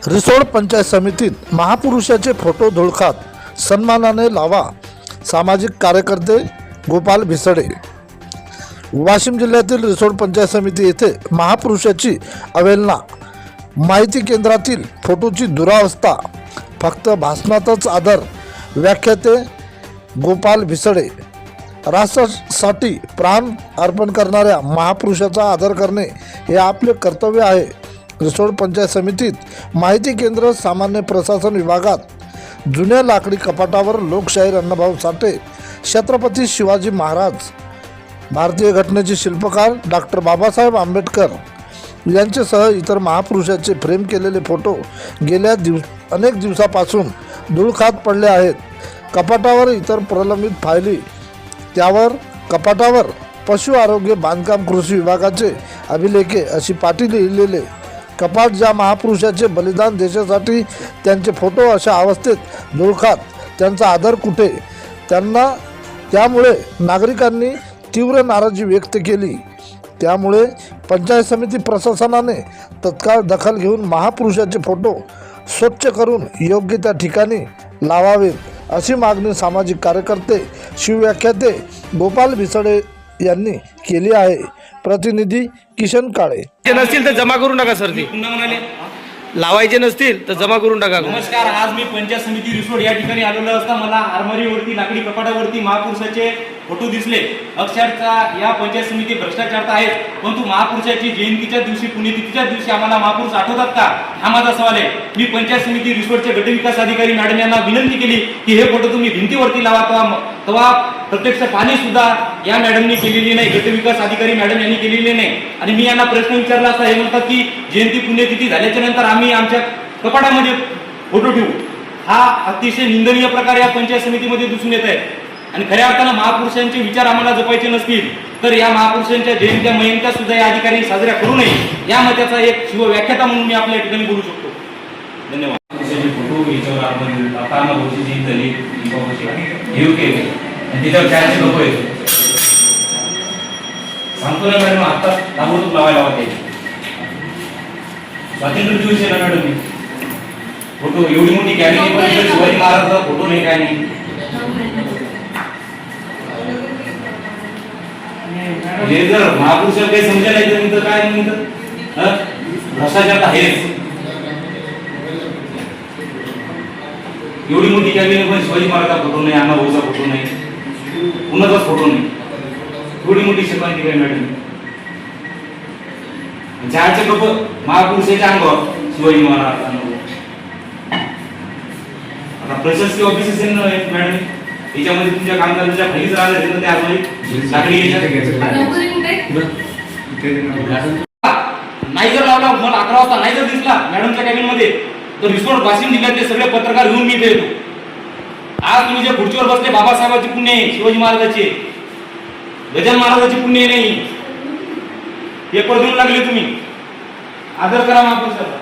रिसोड पंचायत समितीत महापुरुषाचे फोटो धुळखात सन्मानाने लावा। सामाजिक कार्यकर्ते गोपाल भिसडे। वाशिम जिल्ह्यातील रिसोड पंचायत समिती येथे महापुरुषाची अवहेलना, माहिती केंद्रातील फोटोची दुरावस्था, फक्त भाषणातच आदर। व्याख्याते गोपाल भिसडे। राष्ट्रासाठी प्राण अर्पण करणाऱ्या महापुरुषाचा आदर करणे हे आपले कर्तव्य आहे। रिसोड पंचायत समितीत माहिती केंद्र, सामान्य प्रशासन विभागात जुन्या लाकडी कपाटावर लोकशाहीर अण्णाभाऊ साठे, छत्रपती शिवाजी महाराज, भारतीय घटनेचे शिल्पकार डॉक्टर बाबासाहेब आंबेडकर यांच्यासह इतर महापुरुषाचे फ्रेम केलेले फोटो गेल्या अनेक दिवसापासून धूळखात पडले आहेत। कपाटावर इतर प्रलंबित फायली, त्यावर कपाटावर पशु आरोग्य, बांधकाम, कृषी विभागाचे अभिलेखे अशी पाटी लिहिलेले कपाट। ज्या महापुरुषाचे बलिदान देशासाठी, त्यांचे फोटो अशा अवस्थेत धुळखात, त्यांचा आदर कुठे? त्यामुळे नागरिकांनी तीव्र नाराजी व्यक्त केली। त्यामुळे पंचायत समिती प्रशासनाने तत्काळ दखल घेऊन महापुरुषाचे फोटो स्वच्छ करून योग्य त्या ठिकाणी लावावेत, अशी मागणी सामाजिक कार्यकर्ते शिवव्याख्याते गोपाल भिसडे यांनी केली आहे। प्रतिनिधी किशन काळे। नसतील तर जमा करून टाका सर, ते पुन्हा म्हणाले लावायचे नसतील तर जमा करून टाका। नमस्कार, आज मी पंचायत समिती रिसोड या ठिकाणी आलेलो असता मला आरमारीवरती, लाकडी कपाटावरती महापुरुषाचे फोटो दिसले। अक्षरशः या पंचायत समिती भ्रष्टाचार आहेत, परंतु महापुरुषाची जयंतीच्या दिवशी, पुण्यतिथीच्या दिवशी आम्हाला महापुरुष आठवतात का? हा माझा सवाल आहे। मी पंचायत समिती रिसोडचे गट विकास अधिकारी मॅडम यांना विनंती केली की हे फोटो तुम्ही भिंतीवरती लावा, तेव्हा प्रत्यक्ष पाणी सुद्धा या मॅडमनी केलेली नाही, गट विकास अधिकारी मॅडम यांनी केलेली नाही। आणि मी यांना प्रश्न विचारला असता हे म्हणतात की जयंती पुण्यतिथी झाल्याच्या नंतर आम्ही आमच्या कपाटामध्ये फोटो ठेवू। हा अतिशय निंदनीय प्रकार या पंचायत समितीमध्ये दिसून येत आहे। आणि खऱ्या अर्थानं महापुरुषांचे विचार आम्हाला जपायचे नसतील तर या महापुरुषांच्या जयंत्या, मयंत्या सुद्धा या अधिकारी साजऱ्या करू नये, या मताचा एक शिवव्याख्याता म्हणून मी आपल्या ठिकाणी बोलू शकतो। धन्यवाद। फोटो याच्यावर आपण आता गोष्टी जी झाली घेऊ केली आणि त्याच्यावर चारशे लोक येतो सांगतो ना मॅडम, आता ताबडतोब लावायला होते। स्वातंत्र्य दिवस आहे ना मॅडम, फोटो एवढी मोठी गॅलरी पण शिवाजी महाराजांचा फोटो नाही, काय नाही। हे जर महापुरुषाला काही समजायला येतं तर काय नाही, तर भ्रष्टाचार आहेच। एवढी मोठी गॅलरी पण शिवाजी महाराजांचा फोटो नाही, अण्णाभाऊचा फोटो नाही, कुणाचाच फोटो नाही। एवढी मोठी शिकवणी काय मॅडम? चारचे लोक महापुरुषाच्या अंगावर शिवाजी महाराज, आता प्रशासकीय ऑफिसेस मॅडम, त्याच्यामध्ये तुमच्या कामगारांच्या खालीच राहिलं तर त्या लाकडी नाही जर लावला, मला 11 वाजता नाही जर दिसला मॅडमच्या कॅबिन मध्ये, तर रिसोड वाशिम जिल्ह्यातले सगळे पत्रकार घेऊन मी इथे येतो। आज तुम्ही जे खुर्चीवर बसले, बाबासाहेबांची पुण्य आहे, शिवाजी महाराजांचे, गजानन महाराजांची पुण्य नाही, पेपर देऊन लागले तुम्ही। आदर करा महापुरुषाचा।